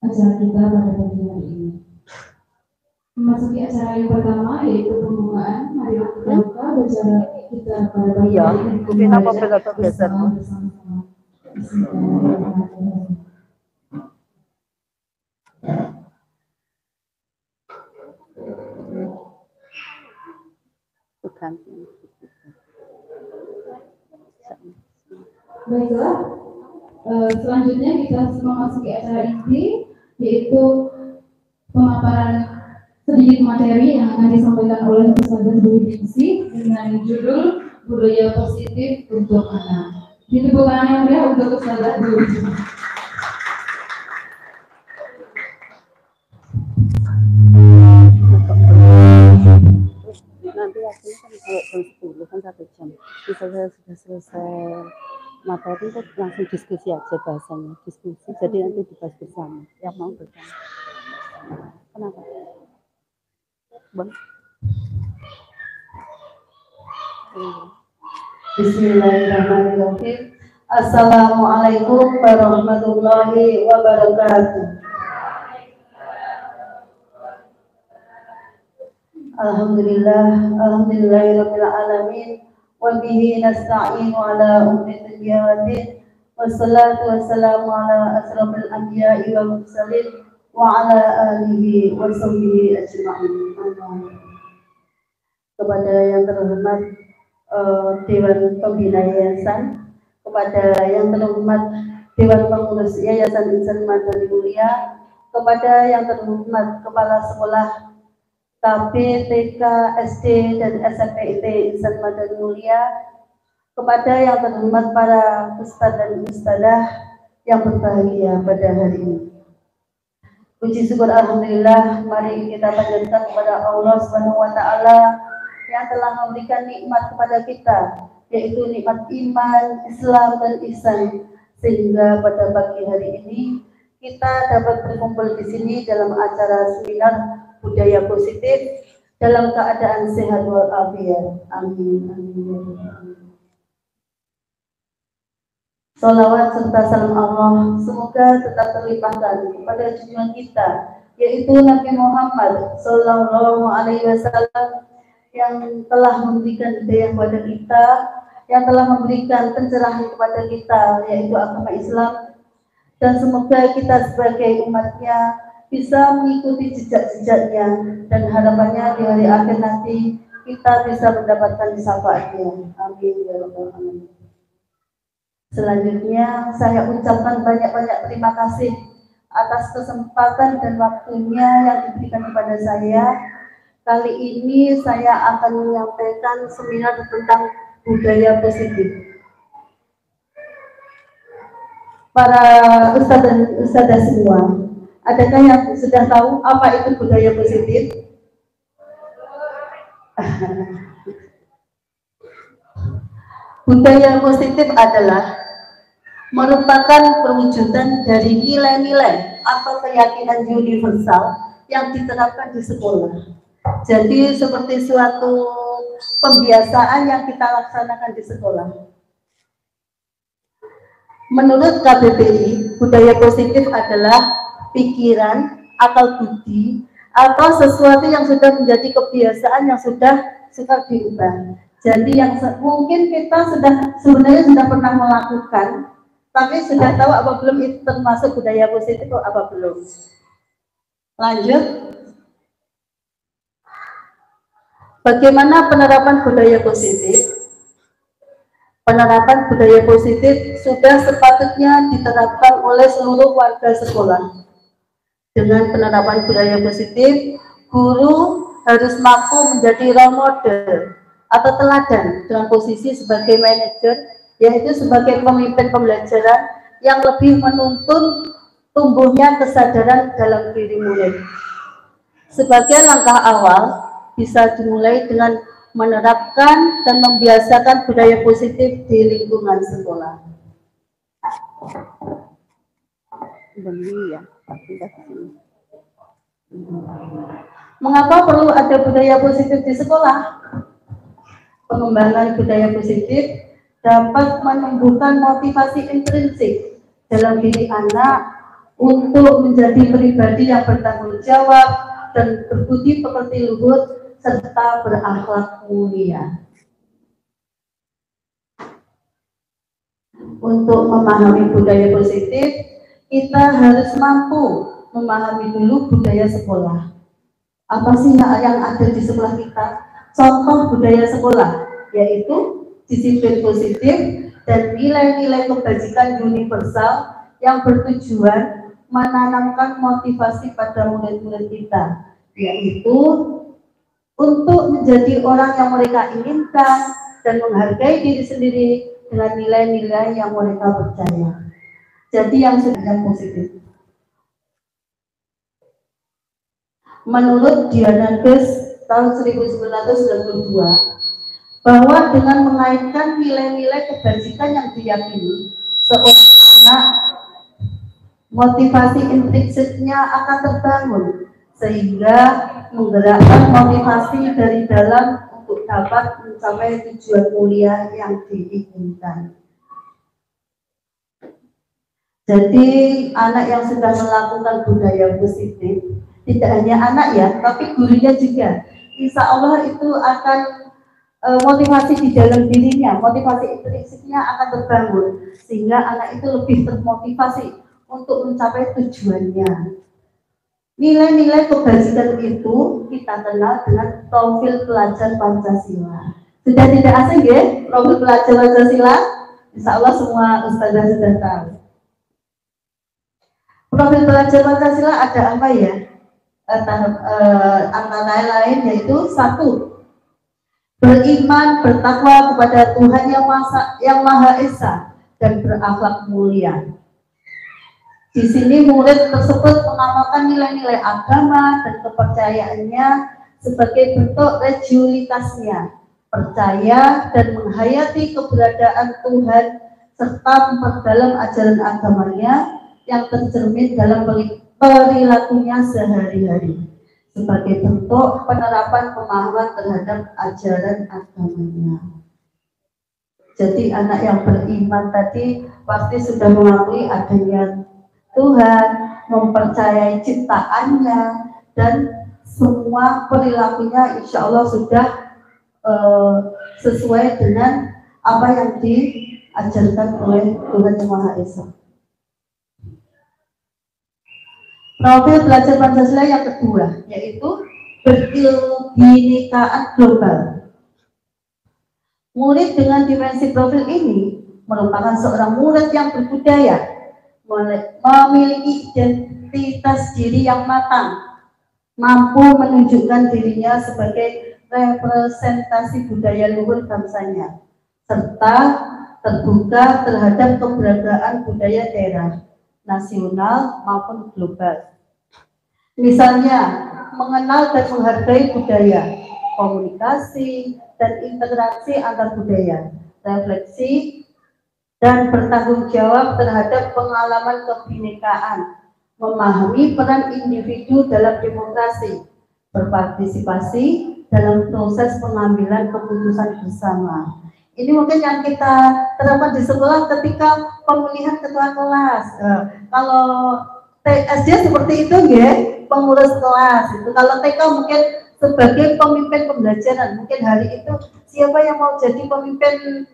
acara kita pada pagi hari ini. Memasuki acara yang pertama yaitu pembukaan. Mari kita buka acara kita pada pagi hari ini. Bersama-sama. Bismillahirrahmanirrahim. Baiklah, selanjutnya kita memasuki acara inti, yaitu pemaparan sedikit materi yang akan disampaikan oleh Ustazah Dwi Ningsih dengan judul Budaya Positif untuk Anak. Ditepuk tangan yang meriah untuk Ustazah Dwi Ningsih. Nanti waktunya kan kalau jam 10 kan 1 jam. Bisa sudah selesai materi itu langsung diskusi aja bahasanya, diskusi. Jadi nanti dibahas bersama. Yang mau bersama. Kenapa? Bang. Bismillahirrahmanirrahim. Assalamualaikum warahmatullahi wabarakatuh. Alhamdulillahirabbil alamin wa bihi nasta'inu ala umuri dunya waddin wassalatu wassalamu ala asrofil anbiya'i wal mursalin wa ala alihi wa sahbihi ajma'in. Kepada yang terhormat Dewan Pembina Yayasan, kepada yang terhormat Dewan Pengurus Yayasan Insan Madani Mulia, kepada yang terhormat Kepala Sekolah KB, TK, SD, dan SMP IT Insan Madani Mulia, kepada yang terhormat para ustadz dan ustadzah yang berbahagia pada hari ini. Puji syukur alhamdulillah, mari kita panjatkan kepada Allah Subhanahu wa taala yang telah memberikan nikmat kepada kita, yaitu nikmat iman, Islam, dan ihsan, sehingga pada pagi hari ini kita dapat berkumpul di sini dalam acara seminar budaya positif dalam keadaan sehat walafiat. Amin. Amin. Salawat serta salam Allah semoga tetap terlimpahkan kepada junjungan kita, yaitu Nabi Muhammad Sallallahu Alaihi Wasallam, yang telah memberikan hidayah kepada kita, yang telah memberikan pencerahan kepada kita, yaitu agama Islam, dan semoga kita sebagai umatnya bisa mengikuti jejak-jejaknya, dan harapannya di hari akhir nanti kita bisa mendapatkan syafaatnya. Amin ya rabbal alamin. Selanjutnya saya ucapkan banyak-banyak terima kasih atas kesempatan dan waktunya yang diberikan kepada saya. Kali ini saya akan menyampaikan seminar tentang budaya positif. Para ustadz dan ustadzah semua, adakah yang sudah tahu apa itu budaya positif? Budaya positif adalah merupakan perwujudan dari nilai-nilai atau keyakinan universal yang diterapkan di sekolah. Jadi seperti suatu pembiasaan yang kita laksanakan di sekolah. Menurut KBBI, budaya positif adalah pikiran, akal budi, atau sesuatu yang sudah menjadi kebiasaan yang sudah diubah. Jadi yang mungkin kita sebenarnya sudah pernah melakukan, tapi sudah tahu apa belum itu termasuk budaya positif atau apa belum. Lanjut. Bagaimana penerapan budaya positif? Penerapan budaya positif sudah sepatutnya diterapkan oleh seluruh warga sekolah. Dengan penerapan budaya positif, guru harus mampu menjadi role model atau teladan dalam posisi sebagai manajer, yaitu sebagai pemimpin pembelajaran yang lebih menuntun tumbuhnya kesadaran dalam diri murid. Sebagai langkah awal, bisa dimulai dengan menerapkan dan membiasakan budaya positif di lingkungan sekolah. Mengapa perlu ada budaya positif di sekolah? Pengembangan budaya positif dapat menumbuhkan motivasi intrinsik dalam diri anak untuk menjadi pribadi yang bertanggung jawab dan berbudi pekerti luhur serta berakhlak mulia. Untuk memahami budaya positif, kita harus mampu memahami dulu budaya sekolah. Apa sih yang ada di sekolah kita? Contoh budaya sekolah, yaitu disiplin positif dan nilai-nilai kebajikan universal yang bertujuan menanamkan motivasi pada murid-murid kita, yaitu untuk menjadi orang yang mereka inginkan dan menghargai diri sendiri dengan nilai-nilai yang mereka percaya. Jadi yang sudah positif. Menurut Dianages tahun 1992, bahwa dengan mengaitkan nilai-nilai kebajikan yang diyakini, seorang anak motivasi intrinsiknya akan terbangun sehingga menggerakkan motivasi dari dalam untuk dapat mencapai tujuan mulia yang diinginkan. Jadi anak yang sudah melakukan budaya positif, tidak hanya anak ya, tapi gurunya juga. Insya Allah itu akan motivasi di dalam dirinya, motivasi intrinsiknya akan terbangun sehingga anak itu lebih termotivasi untuk mencapai tujuannya. Nilai-nilai kebajikan itu kita kenal dengan profil pelajar Pancasila. Sudah tidak asing ya, profil pelajar Pancasila? Insya Allah semua ustazah sudah tahu. Profil pelajar Pancasila ada apa ya? Antara lain yaitu 1. Beriman, bertakwa kepada Tuhan yang Maha Esa dan berakhlak mulia. Di sini murid tersebut mengamalkan nilai-nilai agama dan kepercayaannya sebagai bentuk religiusitasnya, percaya dan menghayati keberadaan Tuhan serta memperdalam ajaran agamanya yang tercermin dalam perilakunya sehari-hari sebagai bentuk penerapan pemahaman terhadap ajaran agamanya. Jadi anak yang beriman tadi pasti sudah mengakui adanya Tuhan, mempercayai ciptaannya, dan semua perilakunya insya Allah sudah sesuai dengan apa yang diajarkan oleh Tuhan Yang Maha Esa. Profil belajar Pancasila yang kedua yaitu berilmu global. Murid dengan dimensi profil ini merupakan seorang murid yang berbudaya, memiliki identitas diri yang matang, mampu menunjukkan dirinya sebagai representasi budaya luhur bangsanya, serta terbuka terhadap keberadaan budaya daerah, nasional maupun global. Misalnya, mengenal dan menghargai budaya, komunikasi, dan interaksi antar budaya, refleksi, dan bertanggung jawab terhadap pengalaman kebinekaan, memahami peran individu dalam demokrasi, berpartisipasi dalam proses pengambilan keputusan bersama. Ini mungkin yang kita terapkan di sekolah ketika pemilihan ketua kelas. Kalau SD seperti itu ya, pengurus kelas itu. Kalau TK mungkin sebagai pemimpin pembelajaran, mungkin hari itu siapa yang mau jadi pemimpin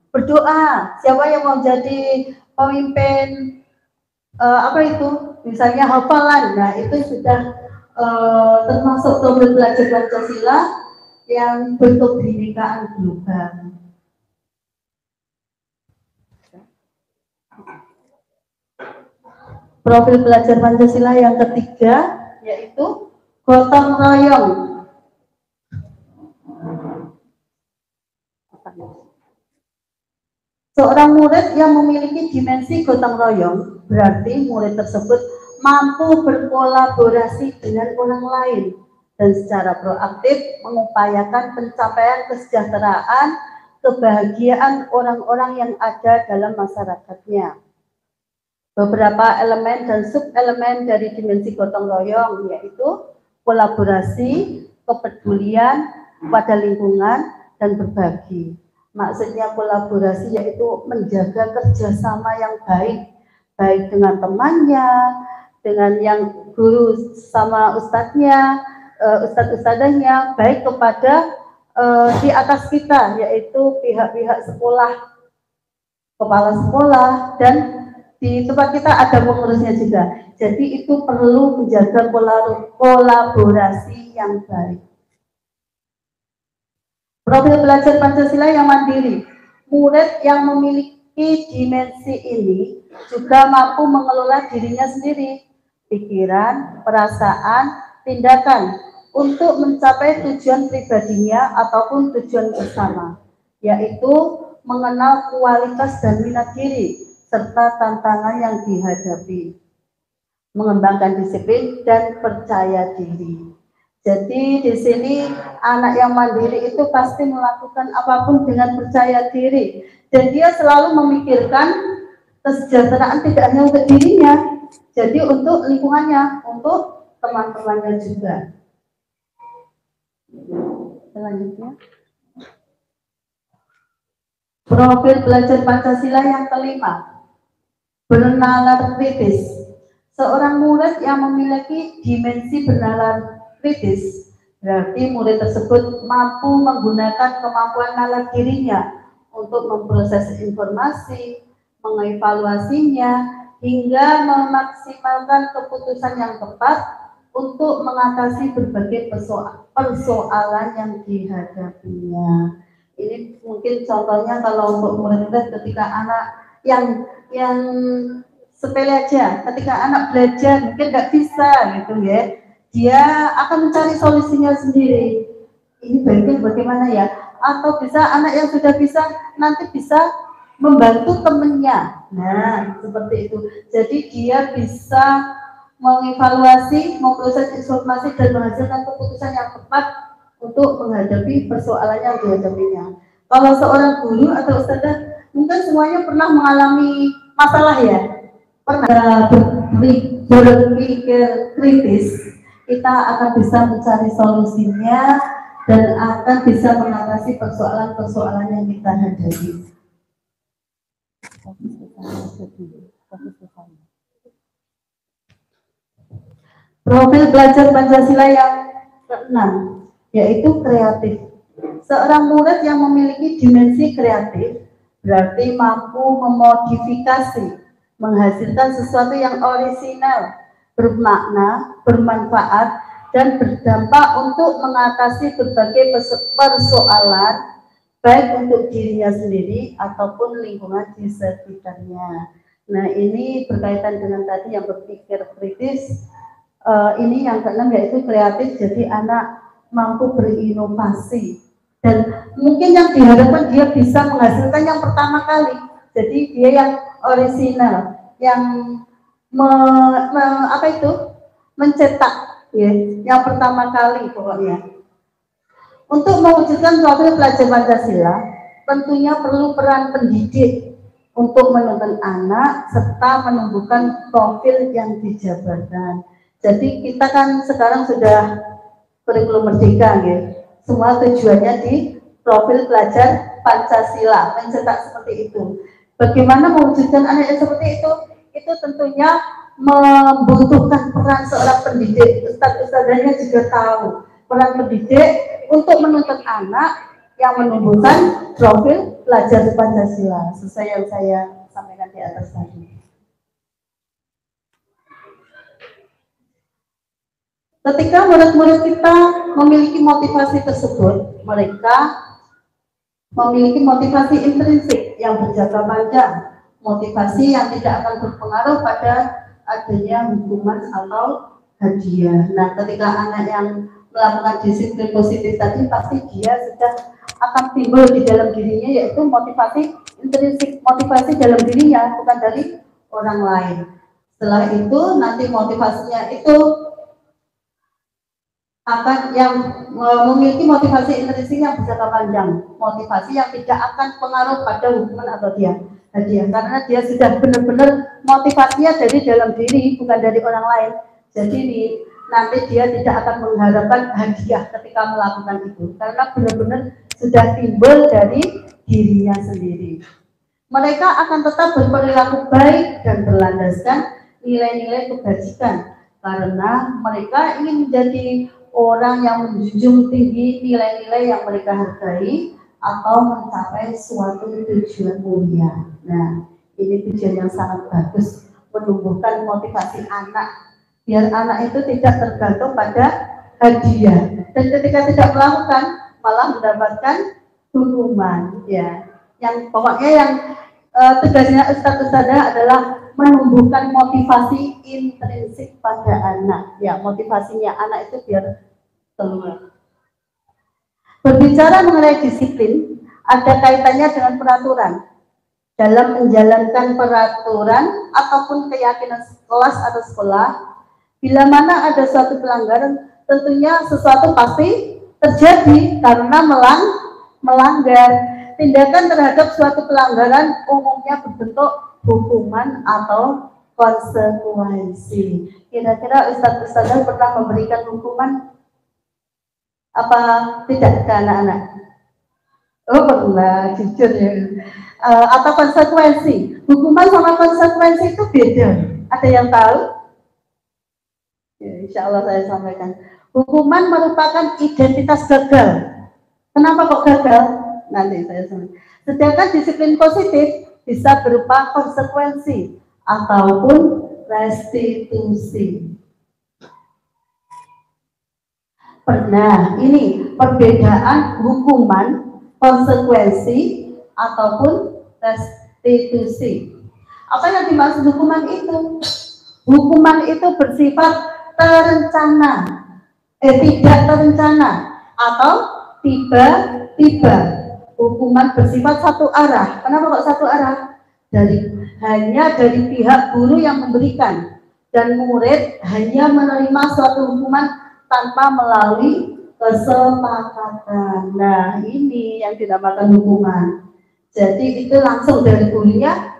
berdoa, siapa yang mau jadi pemimpin apa itu, misalnya hafalan. Nah itu sudah termasuk profil belajar Pancasila yang bentuk kebinekaan global. Profil belajar Pancasila yang ketiga yaitu gotong royong. Seorang murid yang memiliki dimensi gotong royong berarti murid tersebut mampu berkolaborasi dengan orang lain dan secara proaktif mengupayakan pencapaian kesejahteraan, kebahagiaan orang-orang yang ada dalam masyarakatnya. Beberapa elemen dan sub-elemen dari dimensi gotong royong yaitu kolaborasi, kepedulian pada lingkungan, dan berbagi. Maksudnya kolaborasi yaitu menjaga kerjasama yang baik baik dengan temannya, dengan yang guru sama ustadznya, ustadz-ustadzanya, baik kepada di atas kita, yaitu pihak-pihak sekolah, kepala sekolah, dan di tempat kita ada pengurusnya juga. Jadi itu perlu menjaga kolaborasi yang baik. Profil belajar Pancasila yang mandiri. Murid yang memiliki dimensi ini juga mampu mengelola dirinya sendiri, pikiran, perasaan, tindakan untuk mencapai tujuan pribadinya ataupun tujuan bersama, yaitu mengenal kualitas dan minat diri serta tantangan yang dihadapi, mengembangkan disiplin dan percaya diri. Jadi di sini anak yang mandiri itu pasti melakukan apapun dengan percaya diri, dan dia selalu memikirkan kesejahteraan tidak hanya untuk dirinya, jadi untuk lingkungannya, untuk teman-temannya juga. Selanjutnya, profil belajar Pancasila yang kelima, bernalar kritis. Seorang murid yang memiliki dimensi bernalar kritis, berarti murid tersebut mampu menggunakan kemampuan nalar dirinya untuk memproses informasi, mengevaluasinya, hingga memaksimalkan keputusan yang tepat untuk mengatasi berbagai persoalan yang dihadapinya. Ini mungkin contohnya kalau untuk murid-murid ketika anak yang sepele aja, ketika anak belajar mungkin nggak bisa gitu ya, dia akan mencari solusinya sendiri. Ini baiknya bagaimana ya? Atau bisa anak yang sudah bisa nanti bisa membantu temennya. Nah, seperti itu. Jadi dia bisa mengevaluasi, memproses informasi dan menghasilkan keputusan yang tepat untuk menghadapi persoalan yang dihadapinya. Kalau seorang guru atau ustadzah, mungkin semuanya pernah mengalami masalah ya, pernah berpikir kritis, kita akan bisa mencari solusinya dan akan bisa mengatasi persoalan-persoalan yang kita hadapi. Profil belajar Pancasila yang keenam, yaitu kreatif. Seorang murid yang memiliki dimensi kreatif berarti mampu memodifikasi, menghasilkan sesuatu yang orisinal, bermakna, bermanfaat, dan berdampak untuk mengatasi berbagai persoalan, baik untuk dirinya sendiri ataupun lingkungan di sekitarnya. Nah, ini berkaitan dengan tadi yang berpikir kritis. Ini yang keenam yaitu kreatif, jadi anak mampu berinovasi. Dan mungkin yang diharapkan dia bisa menghasilkan yang pertama kali. Jadi dia yang orisinal, yang mencetak ya, yang pertama kali pokoknya. Untuk mewujudkan profil pelajar Pancasila, tentunya perlu peran pendidik untuk menuntun anak serta menumbuhkan profil yang dijabarkan. Jadi kita kan sekarang sudah kurikulum merdeka ya. Semua tujuannya di profil pelajar Pancasila, mencetak seperti itu. Bagaimana mewujudkan anak yang seperti itu? Itu tentunya membutuhkan peran seorang pendidik. Ustadz-ustadzanya juga tahu peran pendidik untuk menuntut anak yang menumbuhkan profil pelajar Pancasila sesuai yang saya sampaikan di atas tadi. Ketika murid-murid kita memiliki motivasi tersebut, mereka memiliki motivasi intrinsik yang berjangka panjang, motivasi yang tidak akan berpengaruh pada adanya hukuman atau hadiah. Nah, ketika anak yang melakukan disiplin positif tadi, pasti dia sudah akan timbul di dalam dirinya, yaitu motivasi intrinsik, motivasi dalam dirinya, bukan dari orang lain. Setelah itu, nanti motivasinya itu akan yang memiliki motivasi intrinsik yang berjangka panjang, motivasi yang tidak akan pengaruh pada hukuman atau hadiah, karena dia sudah benar-benar motivasinya dari dalam diri, bukan dari orang lain. Jadi nanti dia tidak akan mengharapkan hadiah ketika melakukan itu, karena benar-benar sudah timbul dari dirinya sendiri. Mereka akan tetap berperilaku baik dan berlandaskan nilai-nilai kebajikan karena mereka ingin menjadi orang yang menjunjung tinggi nilai-nilai yang mereka hargai atau mencapai suatu tujuan mulia. Nah, ini tujuan yang sangat bagus, menumbuhkan motivasi anak biar anak itu tidak tergantung pada hadiah dan ketika tidak melakukan malah mendapatkan hukuman. Ya, yang pokoknya yang tugasnya Ustadz-Ustadzah adalah menumbuhkan motivasi intrinsik pada anak. Ya, motivasinya anak itu biar keluar. Berbicara mengenai disiplin, ada kaitannya dengan peraturan. Dalam menjalankan peraturan ataupun keyakinan kelas atau sekolah, bila mana ada suatu pelanggaran, tentunya sesuatu pasti terjadi karena melanggar. Tindakan terhadap suatu pelanggaran umumnya berbentuk hukuman atau konsekuensi. Kira-kira Ustadz-Ustadzah pernah memberikan hukuman apa tidak ke anak-anak? Oh pernah, jujur ya. Atau konsekuensi. Hukuman sama konsekuensi itu beda. Ada yang tahu? Ya, insya Allah saya sampaikan. Hukuman merupakan identitas gagal. Kenapa kok gagal? Nanti saya sampaikan. Sedangkan disiplin positif bisa berupa konsekuensi ataupun restitusi. Pernah, ini perbedaan hukuman, konsekuensi ataupun restitusi. Apa yang dimaksud hukuman itu? Hukuman itu bersifat terencana, tidak terencana atau tiba-tiba. Hukuman bersifat satu arah. Kenapa kok satu arah? Hanya dari pihak guru yang memberikan dan murid hanya menerima suatu hukuman tanpa melalui kesepakatan. Nah, ini yang dinamakan hukuman. Jadi itu langsung dari gurunya,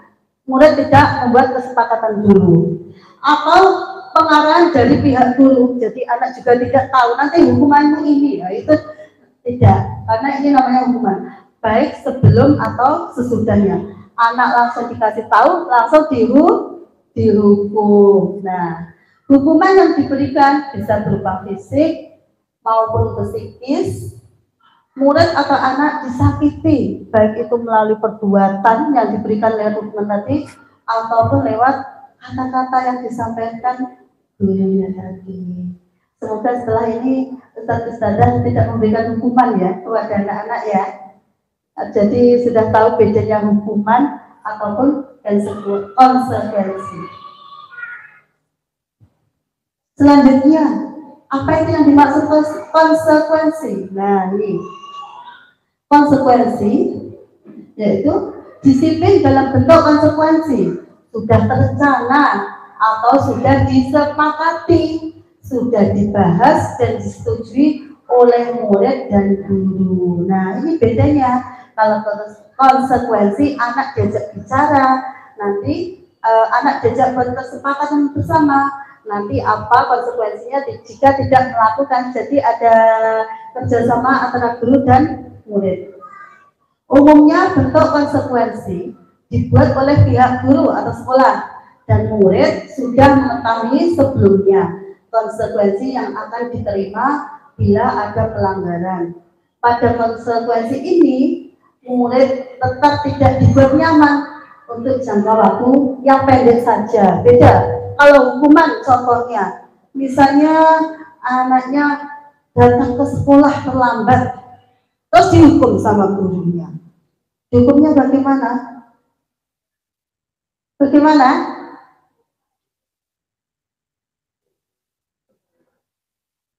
murid tidak membuat kesepakatan dulu. Atau pengarahan dari pihak guru. Jadi anak juga tidak tahu nanti hukumannya ini. Nah, itu tidak, karena ini namanya hukuman. Baik sebelum atau sesudahnya. Anak langsung dikasih tahu, langsung dihukum. Nah, hukuman yang diberikan bisa berupa fisik maupun psikis. Murid atau anak disakiti, baik itu melalui perbuatan yang diberikan lewat hukuman tadi, ataupun lewat kata-kata yang disampaikan gurunya tadi. Semoga setelah ini Ustadz-Ustadzah tidak memberikan hukuman ya kepada anak-anak ya. Jadi sudah tahu bedanya hukuman ataupun konsekuensi. Selanjutnya, apa itu yang dimaksud konsekuensi? Nah, ini konsekuensi yaitu disiplin dalam bentuk konsekuensi, sudah terencana atau sudah disepakati, sudah dibahas dan disetujui oleh murid dan guru. Nah, ini bedanya. Kalau konsekuensi anak diajak bicara, nanti anak diajak berkesepakatan bersama, nanti apa konsekuensinya jika tidak melakukan. Jadi ada kerjasama antara guru dan murid. Umumnya bentuk konsekuensi dibuat oleh pihak guru atau sekolah dan murid sudah mengetahui sebelumnya konsekuensi yang akan diterima bila ada pelanggaran. Pada konsekuensi ini, murid tetap tidak dibuat nyaman untuk jangka waktu yang pendek saja. Beda kalau hukuman, contohnya misalnya anaknya datang ke sekolah terlambat terus dihukum sama gurunya. Hukumnya bagaimana? Bagaimana?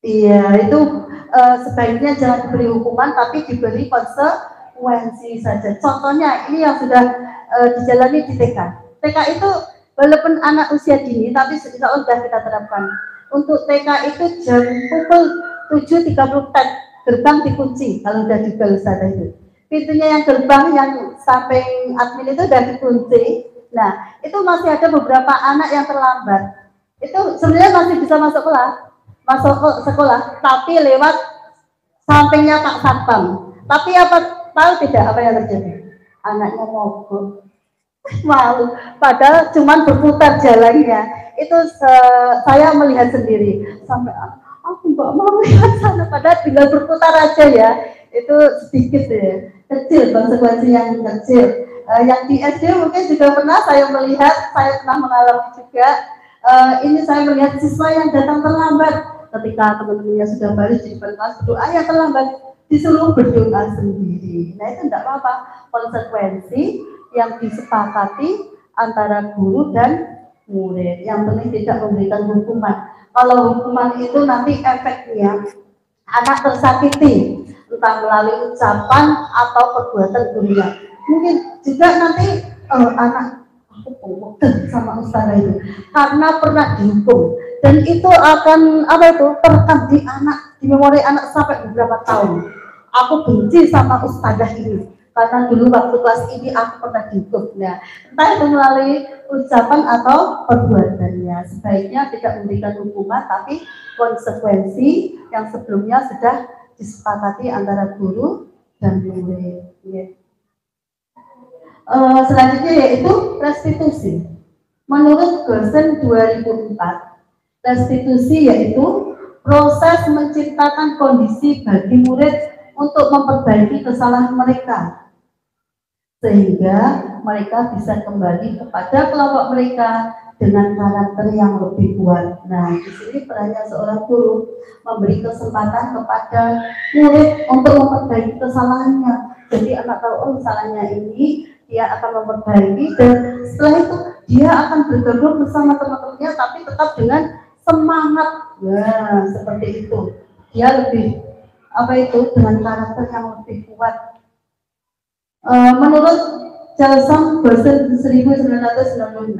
Iya, itu sebaiknya jangan diberi hukuman tapi diberi konsekuensi saja. Contohnya ini yang sudah dijalani di TK. TK itu walaupun anak usia dini tapi insya Allah sudah kita terapkan. Untuk TK itu jam pukul 7.30 gerbang dikunci kalau sudah dijual sana itu. Pintunya yang gerbang yang samping admin itu sudah dikunci. Nah, itu masih ada beberapa anak yang terlambat. Itu sebenarnya masih bisa masuk sekolah, tapi lewat sampingnya Pak Satpam. Tapi apa tahu tidak apa yang terjadi? Anaknya mogok. malu, padahal cuman berputar jalannya. Itu saya melihat sendiri sampai aku nggak mau lihat sana, padahal tinggal berputar aja ya. Itu sedikit ya, kecil, konsekuensi yang kecil. Yang di SD mungkin juga pernah saya melihat, saya pernah mengalami juga. Ini saya melihat siswa yang datang terlambat. Ketika teman-temannya sudah balik di depan kelas berdoa, ya terlambat, disuruh berdoa sendiri. Nah itu tidak apa-apa, konsekuensi yang disepakati antara guru dan murid. Yang penting tidak memberikan hukuman. Kalau hukuman itu nanti efeknya anak tersakiti, entah melalui ucapan atau perbuatan gurunya. Mungkin juga nanti anak aku sama ustazah itu karena pernah dihukum, dan itu akan terekam di anak, di memori anak sampai beberapa tahun. Aku benci sama ustazah ini karena dulu waktu kelas ini aku pernah dihukum. Nah, entah itu melalui ucapan atau perbuatannya. Sebaiknya tidak memberikan hukuman, tapi konsekuensi yang sebelumnya sudah disepakati antara guru dan murid. Selanjutnya yaitu restitusi. Menurut dosen 2004, restitusi yaitu proses menciptakan kondisi bagi murid untuk memperbaiki kesalahan mereka, sehingga mereka bisa kembali kepada kelompok mereka dengan karakter yang lebih kuat. Nah, di sini perannya seorang guru memberi kesempatan kepada murid untuk memperbaiki kesalahannya. Jadi anak tahu, oh salahnya ini, dia akan memperbaiki, dan setelah itu dia akan bergabung bersama teman-temannya, tapi tetap dengan semangat. Nah, seperti itu. Dia lebih dengan karakter yang lebih kuat. Menurut Jalsam Bosen 1996,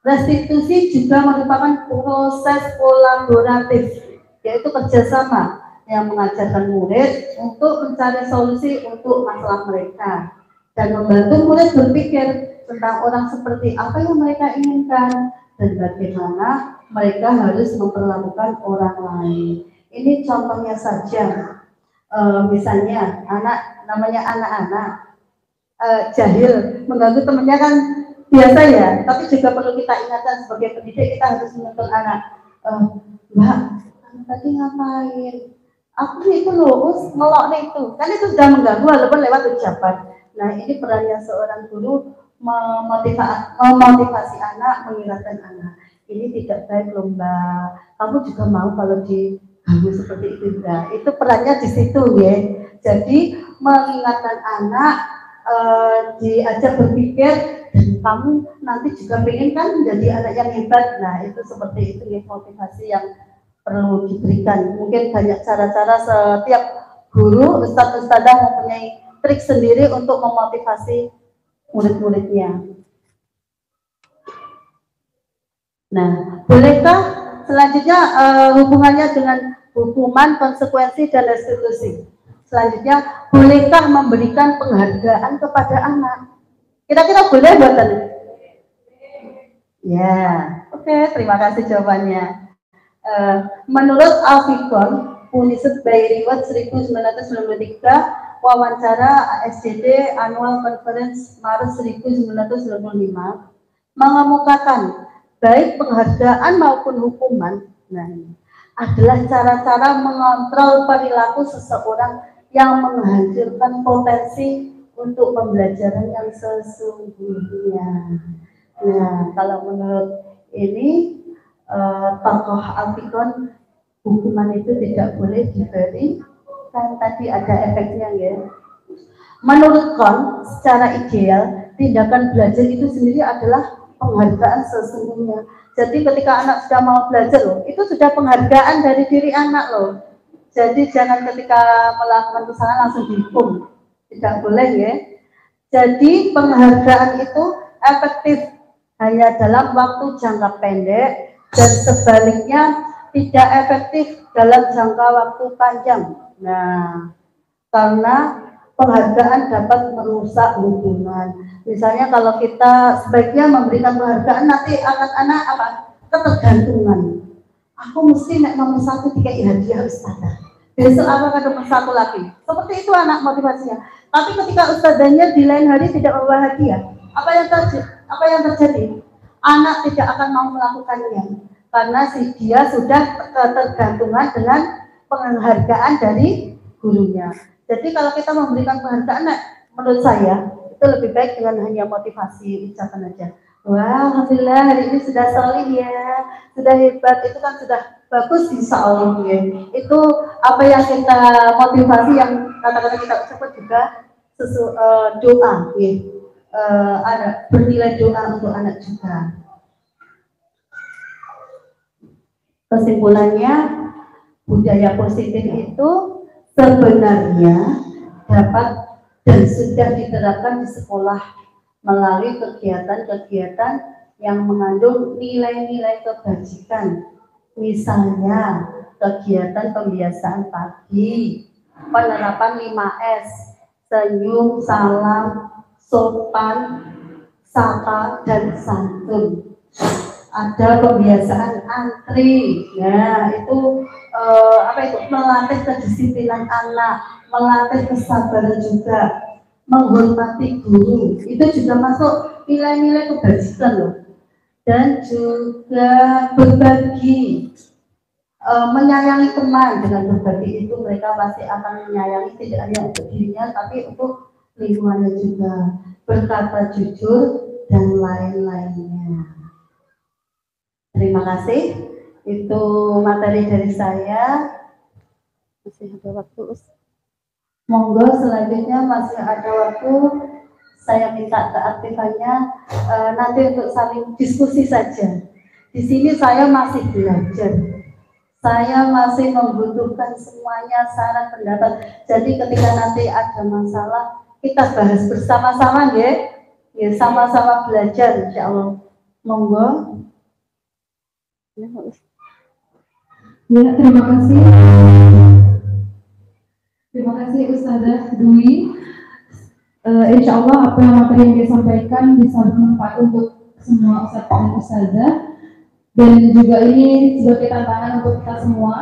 restitusi juga merupakan proses kolaboratif, yaitu kerjasama yang mengajarkan murid untuk mencari solusi untuk masalah mereka dan membantu murid berpikir tentang orang seperti apa yang mereka inginkan dan bagaimana mereka harus memperlakukan orang lain. Ini contohnya saja, misalnya namanya anak-anak jahil mengganggu temannya kan biasa ya, tapi juga perlu kita ingatkan sebagai pendidik, kita harus menuntut anak, Mbak, tadi ngapain? Aku itu loh, ngelok itu, kan itu sudah mengganggu walaupun lewat ucapan. Nah, ini perannya seorang guru memotivasi anak, mengingatkan anak. Ini tidak baik loh Mbak, kamu juga mau kalau diganggu seperti itu Mbak. Itu perannya di situ ya. Jadi mengingatkan anak, diajak berpikir, dan kamu nanti juga pengen kan menjadi anak yang hebat. Nah, itu seperti itu ya, motivasi yang perlu diberikan. Mungkin banyak cara-cara, setiap guru, ustadz-ustadzah mempunyai trik sendiri untuk memotivasi murid-muridnya. Nah, bolehkah selanjutnya hubungannya dengan hukuman, konsekuensi, dan restitusi? Selanjutnya, bolehkah memberikan penghargaan kepada anak? Kira-kira boleh buatan? Ya, oke, terima kasih jawabannya. Menurut Alfikon, Unisud by Reward 1993, wawancara ASCD Annual Conference Maret 1995, mengemukakan baik penghargaan maupun hukuman adalah cara-cara mengontrol perilaku seseorang yang menghancurkan potensi untuk pembelajaran yang sesungguhnya. Nah, kalau menurut ini tokoh Alfikon, hukuman itu tidak boleh diberi, kan tadi ada efeknya ya. Menurut Kon, secara ideal tindakan belajar itu sendiri adalah penghargaan sesungguhnya. Jadi ketika anak sudah mau belajar loh, itu sudah penghargaan dari diri anak loh. Jadi jangan ketika melakukan kesalahan langsung dihukum, tidak boleh ya. Jadi penghargaan itu efektif hanya dalam waktu jangka pendek, dan sebaliknya tidak efektif dalam jangka waktu panjang. Nah, karena penghargaan dapat merusak hubungan. Misalnya kalau kita sebaiknya memberikan penghargaan, nanti anak-anak ketergantungan. Aku mesti naik nomor 1 dikai hadiah ustazah. Besok aku akan nomor 1 lagi. Seperti itu anak motivasinya. Tapi ketika ustazahnya di lain hari tidak membawa hadiah, Apa yang terjadi? Anak tidak akan mau melakukannya karena dia sudah ketergantungan dengan penghargaan dari gurunya. Jadi kalau kita memberikan penghargaan, menurut saya itu lebih baik dengan hanya motivasi ucapan aja. Wah, alhamdulillah hari ini sudah solid ya, sudah hebat, itu kan sudah bagus insya Allah ya. Itu apa yang kita motivasi yang kata-kata kita ucapkan juga doa ya. Ada bernilai doa untuk anak juga. Kesimpulannya, budaya positif itu sebenarnya dapat dan sudah diterapkan di sekolah melalui kegiatan-kegiatan yang mengandung nilai-nilai kebajikan. Misalnya kegiatan pembiasaan pagi, penerapan 5S, senyum, salam, sopan, sapa, dan santun. Ada pembiasaan antri, ya itu melatih kedisiplinan anak, melatih kesabaran juga, menghormati guru, itu juga masuk nilai-nilai kebajikan loh. Dan juga berbagi, menyayangi teman. Dengan berbagi itu mereka pasti akan menyayangi tidak hanya untuk dirinya tapi untuk lingkungannya juga, berkata jujur dan lain-lainnya. Terima kasih, itu materi dari saya. Masih ada waktu, Monggo selanjutnya masih ada waktu, saya minta keaktifannya nanti untuk saling diskusi saja. Di sini saya masih belajar, saya masih membutuhkan semuanya saran pendapat. Jadi ketika nanti ada masalah kita bahas bersama-sama ya, sama-sama belajar insya Allah. Monggo. Ya, terima kasih. Terima kasih Ustazah Dwi. Insya Allah apa yang materi yang disampaikan bisa bermanfaat untuk semua ustadz dan ustazah. Dan juga ini sebagai tantangan untuk kita semua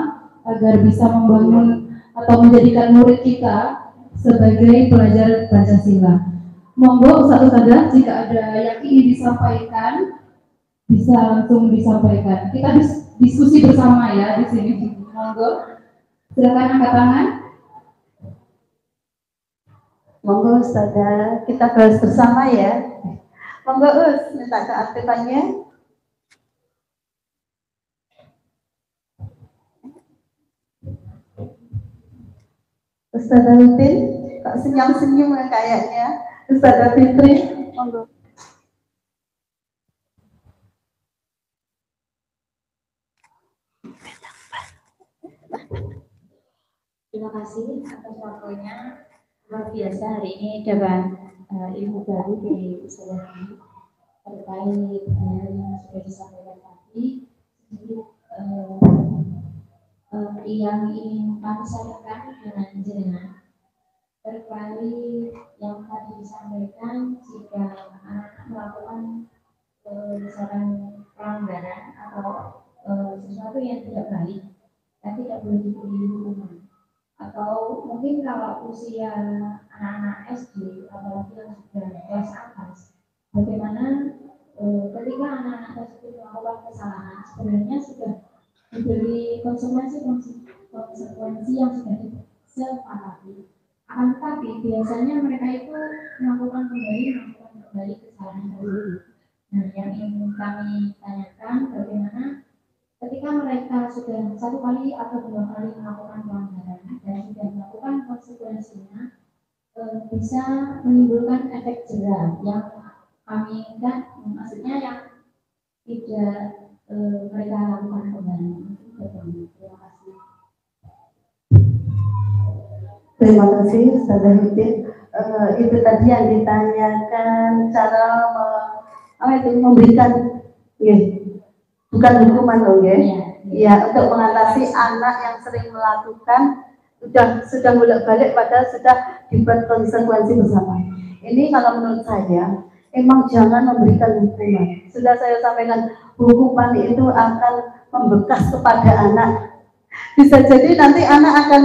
agar bisa membangun atau menjadikan murid kita sebagai pelajar Pancasila. Monggo ustazah jika ada yang ingin disampaikan bisa langsung disampaikan. Kita diskusi bersama ya di sini. Monggo, silakan angkat tangan. Monggo Ustazah, kita bahas bersama ya. Monggo minta keaktifannya. Ustazah Rutin, kok senyum-senyum kayaknya. Ustazah Fitri, monggo. Terima kasih atas waktunya. Luar biasa hari ini dapat ilmu baru dari Ustazah Dwi terkait yang sudah disampaikan tadi. Yang ingin kami sampaikan dengan jenengan terkait yang tadi disampaikan, jika anak melakukan misalkan pelanggaran atau sesuatu yang tidak baik, dan tidak boleh diberi hukuman. Atau mungkin kalau usia anak-anak SD, apalagi yang sudah kelas atas, bagaimana ketika anak-anak tersebut melakukan kesalahan, sebenarnya sudah diberi konsekuensi yang sudah disepakati. Akan tetapi biasanya mereka itu melakukan kembali kesalahan tersebut. Nah, yang ingin kami tanyakan, bagaimana ketika mereka sudah satu kali atau dua kali melakukan pelanggaran dan sudah melakukan konsekuensinya, bisa menimbulkan efek jera yang kami inginkan, maksudnya yang tidak mereka lakukan kembali. Terima kasih. Terima kasih Ustazah Rutin. Itu tadi yang ditanyakan cara memberikan, bukan hukuman loh ya, untuk mengatasi anak yang sering melakukan sudah bolak-balik padahal sudah dibuat konsekuensi bersama. Ini kalau menurut saya emang jangan memberikan hukuman. Sudah saya sampaikan, hukuman itu akan membekas kepada anak. Bisa jadi nanti anak akan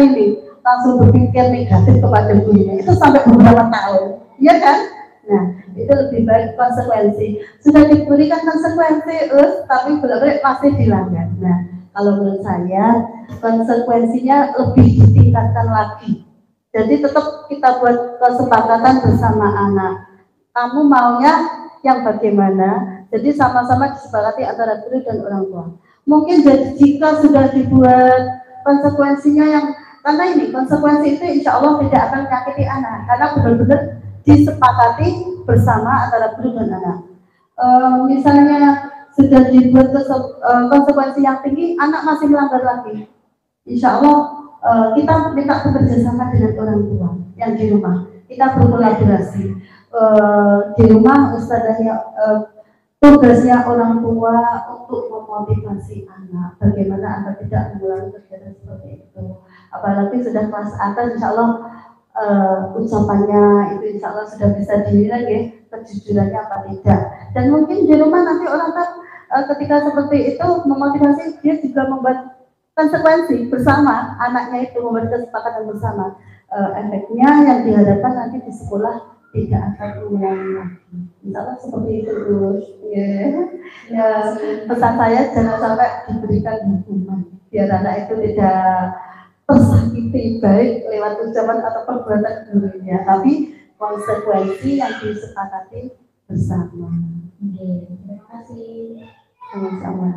langsung berpikir negatif kepada gurunya. Itu sampai beberapa tahun, ya kan? Nah, itu lebih baik konsekuensi. Sudah diberikan konsekuensi, tapi bolak-balik masih dilanggar. Nah, kalau menurut saya konsekuensinya lebih ditingkatkan lagi. Jadi tetap kita buat kesepakatan bersama anak. Kamu maunya yang bagaimana? Jadi sama-sama disepakati antara guru dan orang tua. Mungkin jadi jika sudah dibuat konsekuensinya yang, karena ini konsekuensi itu insya Allah tidak akan menyakiti anak, karena benar-benar disepakati bersama antara guru dan anak. Misalnya sudah dibuat konsekuensi yang tinggi, anak masih melanggar lagi, insya Allah kita minta bekerjasama dengan orang tua yang di rumah. Kita berkolaborasi di rumah, ustadzahnya tugasnya orang tua untuk memotivasi anak bagaimana agar tidak mengulangi kegiatan seperti itu. Apalagi sudah kelas atas, insya Allah ucapannya itu insya Allah sudah bisa dinilai ya, kejujurannya apa tidak. Dan mungkin di rumah nanti orang kan ketika seperti itu memotivasi, dia juga membuat konsekuensi bersama, anaknya itu membuat kesepakatan bersama. Efeknya yang diharapkan nanti di sekolah tidak akan mengulangi lagi. Misalnya seperti itu, Gus. Ya, pesan saya jangan sampai diberikan hukuman biar anak itu tidak tersakiti baik lewat ucapan atau perbuatan gurunya, tapi konsekuensi yang disepakati bersama. Terima kasih. Sama-sama.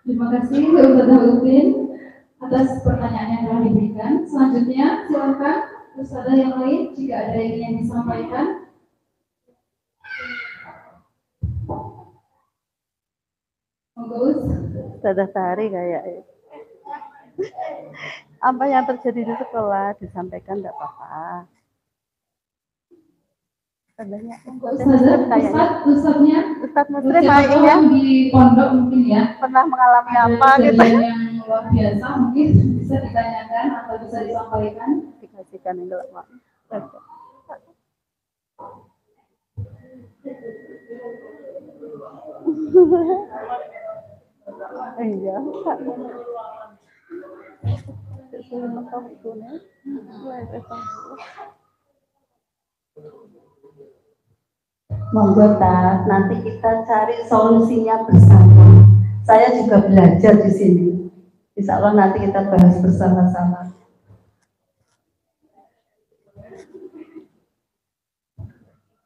Terima kasih Ustazah Udin atas pertanyaan yang telah diberikan. Selanjutnya silakan Ustazah yang lain jika ada yang ingin disampaikan. Monggo. Sudah Tari kayak apa yang terjadi di sekolah disampaikan tidak apa-apa. Ustadz Muslim ya di pondok mungkin ya pernah mengalami apa gitu yang luar biasa, mungkin bisa ditanyakan atau bisa disampaikan. dikasihkan ini loh, Mak. Iya. Monggo Tas, nanti kita cari solusinya bersama. Saya juga belajar di sini. Insya Allah nanti kita bahas bersama-sama.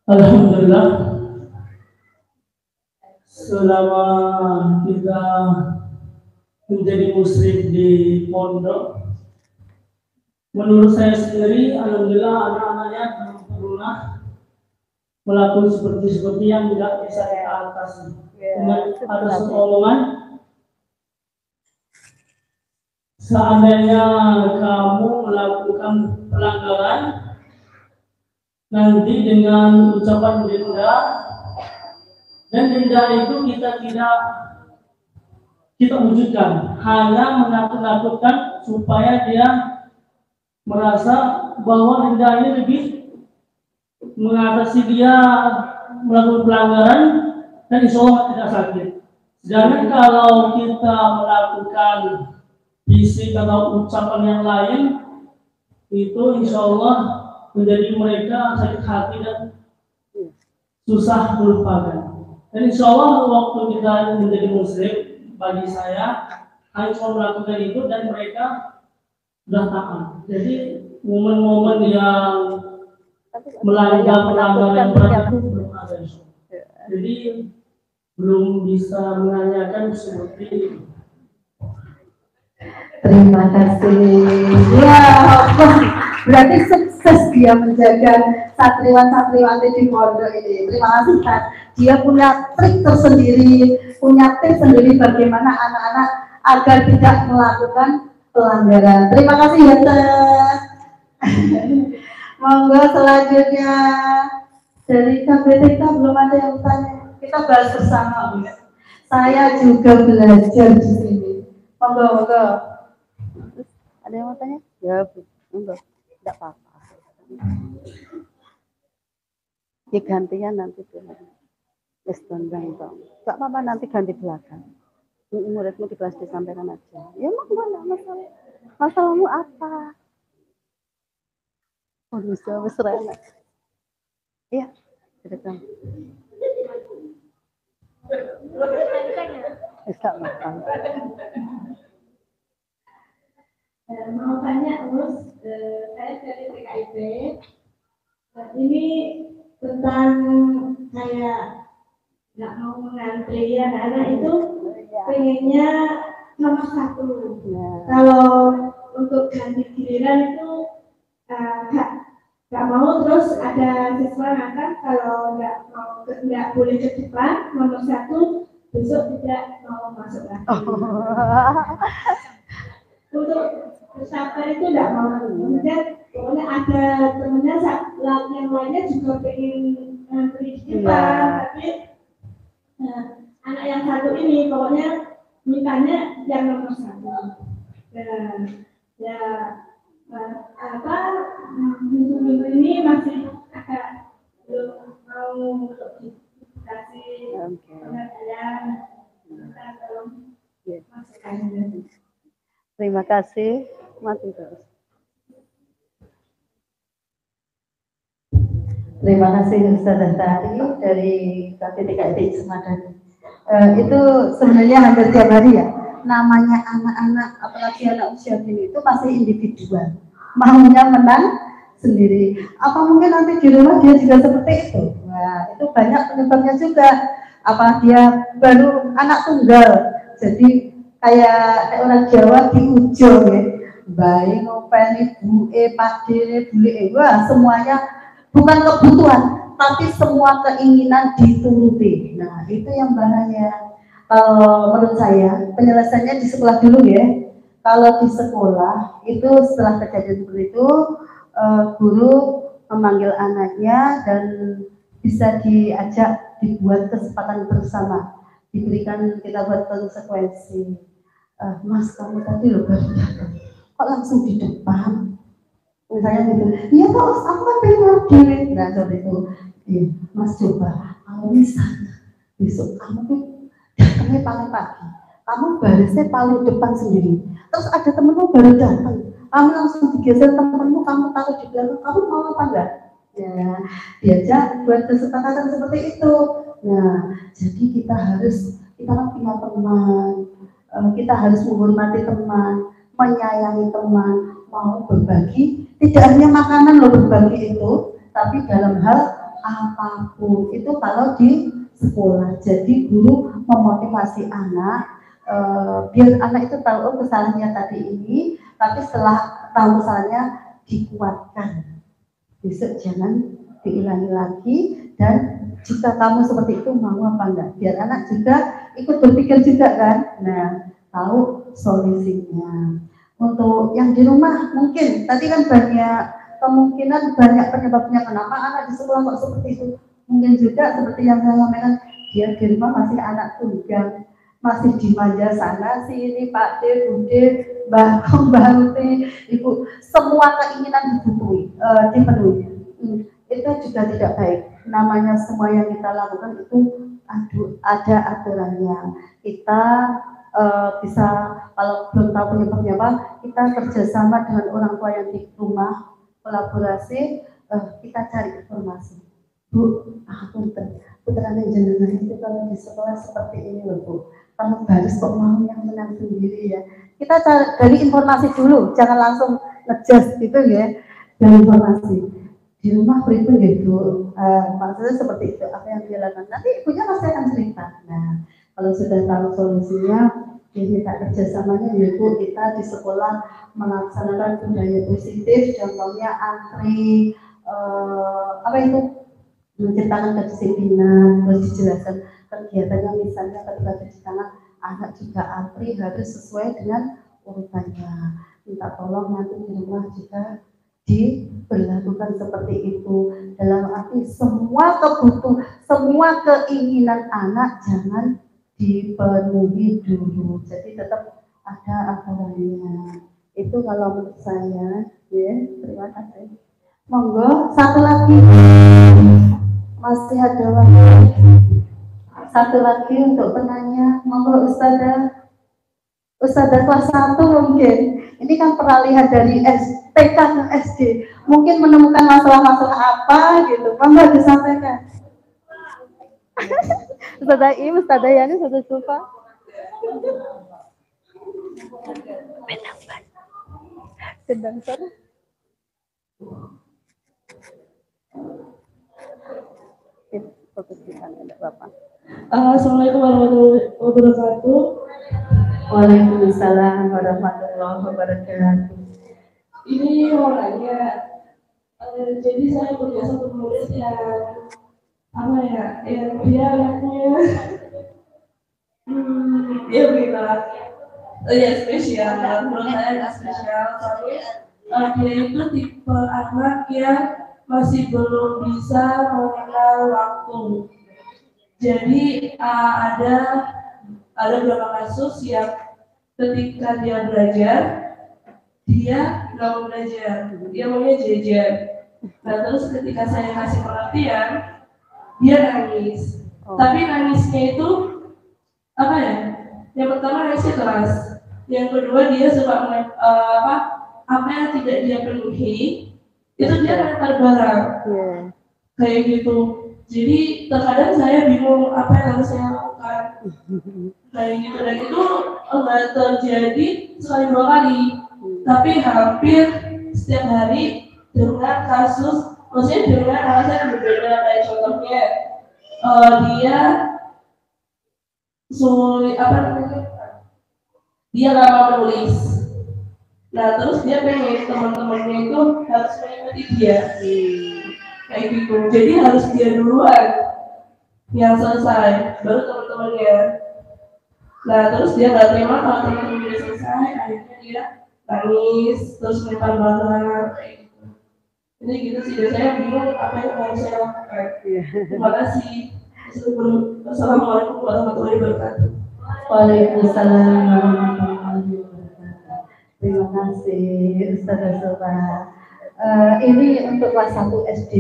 Alhamdulillah, selama kita menjadi muslim di pondok, menurut saya sendiri, alhamdulillah anak-anaknya belum pernah melakukan seperti yang tidak bisa kita atasi. Dengan atas omongan, seandainya kamu melakukan pelanggaran, nanti dengan ucapan denda, dan denda itu kita wujudkan, hanya menakut-nakutkan supaya dia merasa bahwa denda ini lebih mengatasi dia melakukan pelanggaran dan insya Allah tidak sakit. Sedangkan kalau kita melakukan fisik atau ucapan yang lain, itu insya Allah menjadi mereka sakit hati dan susah melupakan. Dan insya Allah waktu kita menjadi muslim, bagi saya hanya cuma melakukan itu dan mereka sudah taat. Jadi momen-momen yang melanggar pelanggaran berat itu belum ada. Jadi belum bisa menanyakan seperti itu. Terima kasih. Ya, berarti sukses dia menjaga santriwan-santriwati di pondok ini. Terima kasih Kak. Dia punya trik tersendiri, punya tips sendiri bagaimana anak-anak agar tidak melakukan pelanggaran. Terima kasih ya Kak. Monggo selanjutnya dari KBTK belum ada yang tanya. Kita bahas bersama. Saya juga belajar di sini. Monggo. Ada yang mau tanya? Ya, enggak apa-apa. Ya gantian nanti tuh. Estondang dong. Enggak apa-apa nanti ganti belakang. Muridmu di kelas disampaikan aja. Ya enggak masalah. Masalahmu apa? Oh, bisa besar anak. Iya, direkam. Bisa makan. Mau tanya terus, saya dari TKIP. Ini tentang kayak nggak mau mengantri ya, karena itu pengennya nomor 1. Kalau untuk ganti giliran itu nggak mau, terus ada siswa ngangkat kalau nggak boleh ke depan nomor 1 besok tidak mau masuk lagi. Untuk bersabar itu tidak mau. Kemudian pokoknya ada temennya yang lainnya juga pengen ngantri di depan, tapi anak yang 1 ini pokoknya mintanya yang nomor 1. Minggu-minggu ini masih agak belum mau untuk dikasih pengertian. Terima kasih, mati terus. Terima kasih Ustazah Tari dari KTTKT Semadani. Itu sebenarnya hampir tiap hari ya. Namanya anak-anak, apalagi anak usia dini itu masih individual, maunya menang sendiri. Apa mungkin nanti di rumah dia juga seperti itu? Nah, itu banyak penyebabnya juga. Apa dia baru anak tunggal, jadi kayak orang Jawa di ujung ya, bayi ngopeni bue, pakde, bule, wah semuanya bukan kebutuhan, tapi semua keinginan dituruti. Nah, itu yang bahaya. Menurut saya penyelesaiannya di sekolah dulu ya. Kalau di sekolah itu setelah kejadian seperti itu, guru memanggil anaknya dan bisa diajak dibuat kesepakatan bersama, diberikan kita buat konsekuensi. Mas, kamu tadi loh baru datang, kok langsung di depan? Misalnya gitu, iya Pak, aku kan pengen diri. Nah, seperti itu. Iya, Mas coba, kalau misalnya besok kamu tuh datangnya paling pagi, kamu barisnya paling depan sendiri. Terus ada temenmu baru datang, kamu langsung digeser temenmu, kamu taruh di belakang, kamu mau apa enggak? Ya, diajak buat kesepakatan seperti itu. Nah, jadi kita kan punya teman, kita harus menghormati teman, menyayangi teman, mau berbagi. Tidak hanya makanan loh berbagi itu, tapi dalam hal apapun itu kalau di sekolah. Jadi guru memotivasi anak, biar anak itu tahu oh kesalahannya tadi ini, tapi setelah tahu kesalahannya dikuatkan. Besok jangan diulangi lagi, dan jika kamu seperti itu mau apa enggak, biar anak juga ikut berpikir juga kan. Nah, tahu solusinya. Untuk yang di rumah mungkin tadi kan banyak kemungkinan, banyak penyebabnya kenapa anak di sekolah kok seperti itu. Mungkin juga seperti yang saya sampaikan, dia di rumah masih anak tunggal, masih dimanja sana sini, Pak D, Bude, Mbak Uti, Ibu, semua keinginan dipenuhi. Itu juga tidak baik. Namanya semua yang kita lakukan itu ada aturannya. Kita bisa, kalau belum tahu penyebabnya apa, kita kerjasama dengan orang tua yang di rumah, kolaborasi, kita cari informasi. Bu, putranya jenengan itu kalau di sekolah seperti ini loh Bu, kamu baris kok mau yang menang sendiri ya. Kita cari dari informasi dulu, jangan langsung ngejudge gitu ya. Dari informasi di rumah berikut ya Bu, maksudnya seperti itu, apa yang dia lakukan. Nanti ibunya pasti akan cerita. Nah, kalau sudah tahu solusinya, ya kita kerjasamanya yaitu kita di sekolah melaksanakan budaya positif, contohnya antri, apa itu, menciptakan kedisiplinan, terus dijelaskan kegiatannya, misalnya ketika cuci tangan, anak juga antri harus sesuai dengan urutannya. Minta tolong nanti di rumah juga diberlakukan seperti itu, dalam arti semua kebutuhan, semua keinginan anak jangan dipenuhi dulu, jadi tetap ada aturannya. Itu kalau menurut saya ya. Terima kasih. Monggo satu lagi, masih ada waktu satu lagi untuk penanya. Monggo Ustazah Ustazah kelas 1 mungkin. Ini kan peralihan dari TK ke SD. Mungkin menemukan masalah-masalah apa gitu. Monggo disampaikan. Ustazah Im, Ustazah Yani, Ustazah Sulfa. Sedang seru. Fokus di sana ada Bapak. Assalamualaikum warahmatullahi wabarakatuh. Waalaikumsalam warahmatullahi wabarakatuh. Ini mau nanya, jadi saya punya satu murid yang apa ya, yang dia anaknya, ya begitulah, ya spesial. Menurut saya nggak spesial, soalnya dia itu tipe anak yang masih belum bisa mengenal waktu. Jadi ada beberapa kasus yang ketika dia belajar, dia nggak mau belajar, dia maunya jajan. Nah terus ketika saya kasih perhatian, dia nangis. Tapi nangisnya itu apa ya? Yang pertama nangisnya keras, yang kedua dia suka apa yang tidak dia penuhi, itu dia lempar barang, kayak gitu. Jadi terkadang saya bingung apa yang harus saya lakukan, kayak gitu. Dan itu nggak terjadi sekali dua kali, tapi hampir setiap hari dengan kasus, maksudnya dengan alasan yang berbeda. Kayak contohnya dia sulit dia nggak mau menulis. Nah terus dia pengen teman-temannya itu harus mengikuti dia, kayak gitu. Jadi harus dia duluan yang selesai, baru teman-temannya. Nah terus dia nggak terima kalau teman-teman dia selesai, akhirnya dia nangis, terus lempar barang, kayak gitu. Jadi gitu sih, dan saya bingung apa yang harus saya lakukan. Terima kasih. Assalamualaikum warahmatullahi wabarakatuh. Waalaikumsalam warahmatullahi wabarakatuh. Terima kasih Ustazah Sulfa. Ini untuk kelas 1 SD.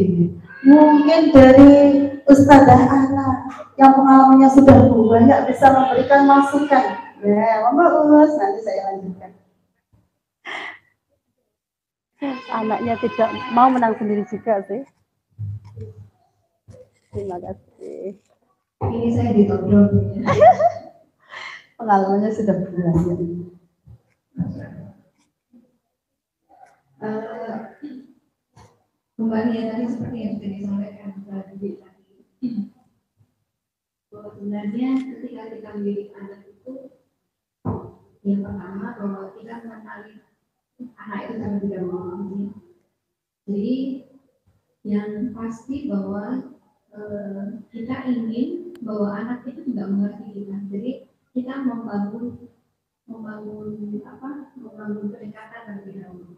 Mungkin dari Ustazah Ana yang pengalamannya sudah banyak bisa memberikan masukan. Ya, monggo Us, nanti saya lanjutkan. Anaknya tidak mau menang sendiri juga sih. Terima kasih. Ini saya ditodong. Pengalamannya sudah banyak. Kembali ya tadi seperti yang sudah disampaikan tadi, bahwa sebenarnya ketika kita mendidik anak itu, yang pertama bahwa kita mengenali anak itu terlebih dahulu. Jadi yang pasti bahwa kita ingin bahwa anak itu tidak mengerti kita. Jadi kita membangun kedekatan terlebih dahulu.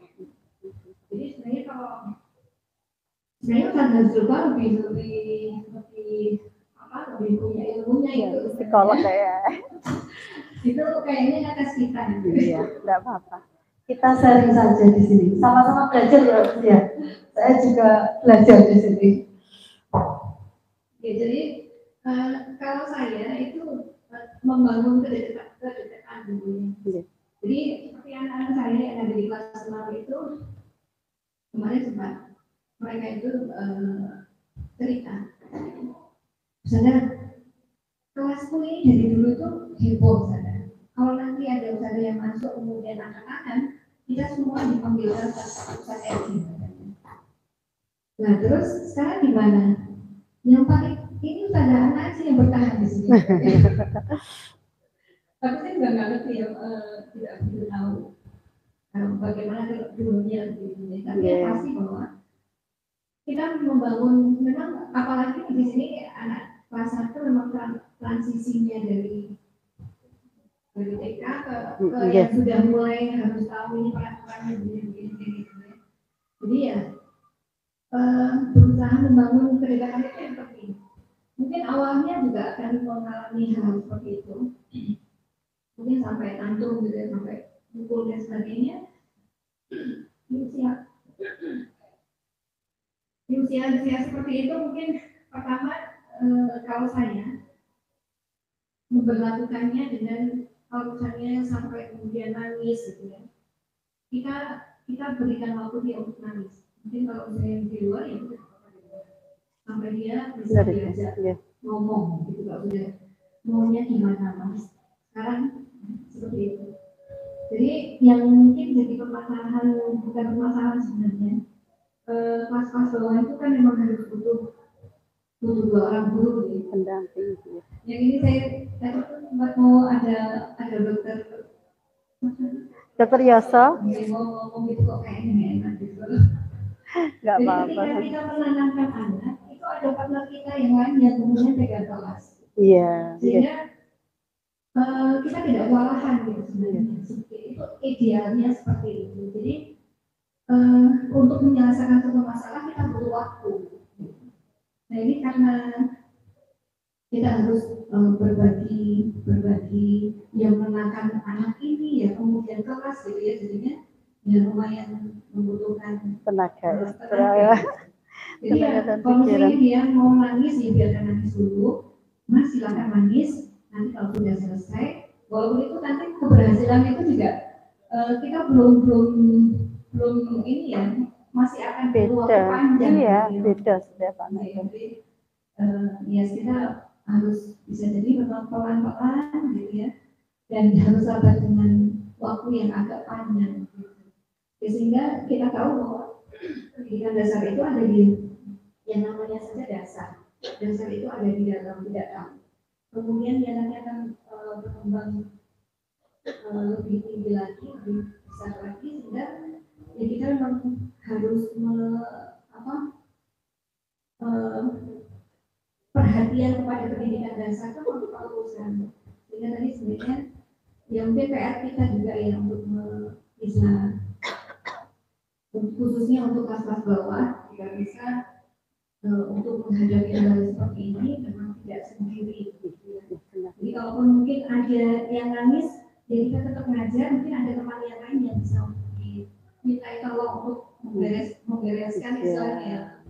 Jadi sebenarnya kalau Ustazah Zulfa lebih punya ilmunya itu psikolog ya. Itu kayaknya atas kita. Iya, enggak apa-apa. Kita sharing saja di sini. Sama-sama belajar ya. Saya juga belajar di sini. Ya, jadi kalau saya itu membangun kedekatan dulu. Jadi seperti anak-anak saya yang ada di kelas 6 itu kemarin sempat mereka itu cerita, misalnya kelasku ini dari dulu itu heboh, misalnya kalau nanti ada ustazah yang masuk kemudian angkat-angkat, kita semua dipanggil ustazah RD. Nah terus sekarang gimana? Yang paling ini ustazah anak sih yang bertahan di sini. Tapi saya juga nggak ngerti ya, tidak begitu tahu bagaimana dulunya ini. Tapi yang pasti bahwa kita membangun, memang apalagi di sini anak kelas 1 memang transisinya dari TK ke yang sudah mulai harus tahu ini peraturannya begini. Jadi ya berusaha membangun kedekatan itu yang penting. Mungkin awalnya juga akan mengalami hal seperti itu. Mungkin sampai tantrum gitu, sampai pukul dan sebagainya. Di usia seperti itu mungkin pertama kalau saya memperlakukannya dengan kalau misalnya sampai kemudian nangis gitu ya, kita berikan waktu dia untuk nangis. Mungkin kalau misalnya di luar ya kita sampai dia bisa diajak ngomong gitu, kalau sudah maunya gimana mas. Sekarang seperti itu. Jadi yang mungkin jadi permasalahan, bukan permasalahan sebenarnya, kelas-kelas bawah itu kan memang harus butuh 2 orang guru gitu. Pendamping gitu ya. Yang ini saya tadi sempat mau ada dokter Yoso, mau ngomong itu kok kayaknya nggak enak gitu. nggak Jadi apa-apa. ketika kita menanamkan anak, itu ada partner kita yang lain yang kemudian pegang kelas. Iya. Sehingga kita tidak kewalahan gitu sebenarnya. Itu idealnya seperti itu. Jadi untuk menyelesaikan suatu masalah kita butuh waktu. Nah ini karena kita harus berbagi yang menenangkan anak ini ya, kemudian kelas gitu ya, jadinya ya lumayan membutuhkan Tenaga ekstra. Jadi ya, kalau misalnya dia mau nangis ya biarkan nangis dulu, mas silakan nangis, nanti kalau sudah selesai, walaupun itu nanti keberhasilan itu juga kita belum ini ya, masih akan butuh waktu panjang. Iya, gitu ya. beda setiap anak. Jadi ya kita harus bisa jadi pelan-pelan gitu ya, dan harus sabar dengan waktu yang agak panjang gitu. Ya, sehingga kita tahu bahwa pendidikan dasar itu ada di yang namanya saja dasar itu ada di dalam, tidak tahu. Kemudian dia nanti akan berkembang lebih tinggi lagi, lebih besar lagi, sehingga ya kita memang harus perhatian kepada pendidikan dasar itu terus-terusan. Sehingga tadi sebenarnya yang PR kita juga ya untuk bisa khususnya untuk kelas-kelas bawah tidak bisa untuk menghadapi hal seperti ini memang tidak sendiri. Jadi kalaupun mungkin ada yang nangis, ya kita tetap ngajar, mungkin ada teman yang lain yang bisa diminta tolong untuk membereskan istilahnya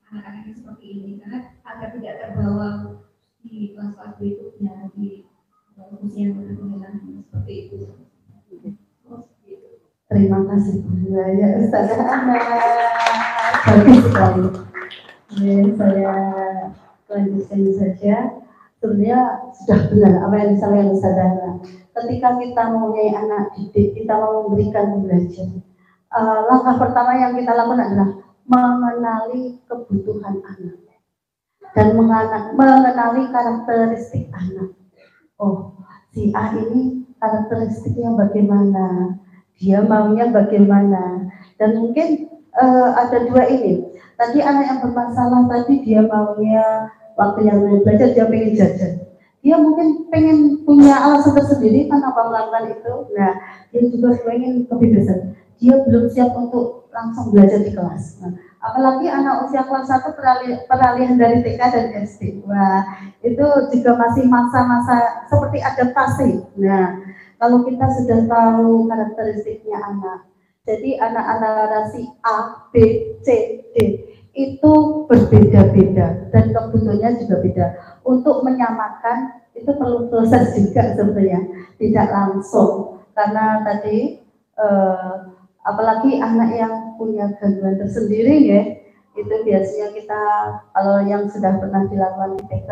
anak-anak yang seperti ini, karena agar tidak terbawa di kelas-kelas berikutnya di usia yang lebih seperti itu. Terima kasih ya Ustazah Ana, bagus sekali. Saya lanjutkan saja. Sebenarnya sudah benar apa yang disampaikan Ustazah Ana. Ketika kita mempunyai anak didik, kita mau memberikan belajar. Langkah pertama yang kita lakukan adalah mengenali kebutuhan anak dan mengenali karakteristik anak. Oh, si A ini karakteristiknya bagaimana? Dia maunya bagaimana? Dan mungkin ada 2 ini. Tadi anak yang bermasalah tadi dia maunya waktu yang belajar dia pengen jajan. Dia mungkin pengen punya alasan tersendiri kenapa melakukan itu. Nah, dia juga pengen kebebasan. Dia belum siap untuk langsung belajar di kelas. Nah, apalagi anak usia kelas 1 peralihan dari TK dan SD. Wah, itu juga masih masa-masa seperti adaptasi. Nah, kalau kita sudah tahu karakteristiknya anak, jadi anak-anak generasi A, B, C, D itu berbeda-beda dan kebutuhannya juga beda. Untuk menyamakan itu perlu proses juga sebenarnya, tidak langsung. Karena tadi apalagi anak yang punya gangguan tersendiri ya, itu biasanya kita kalau yang sudah pernah dilakukan di TK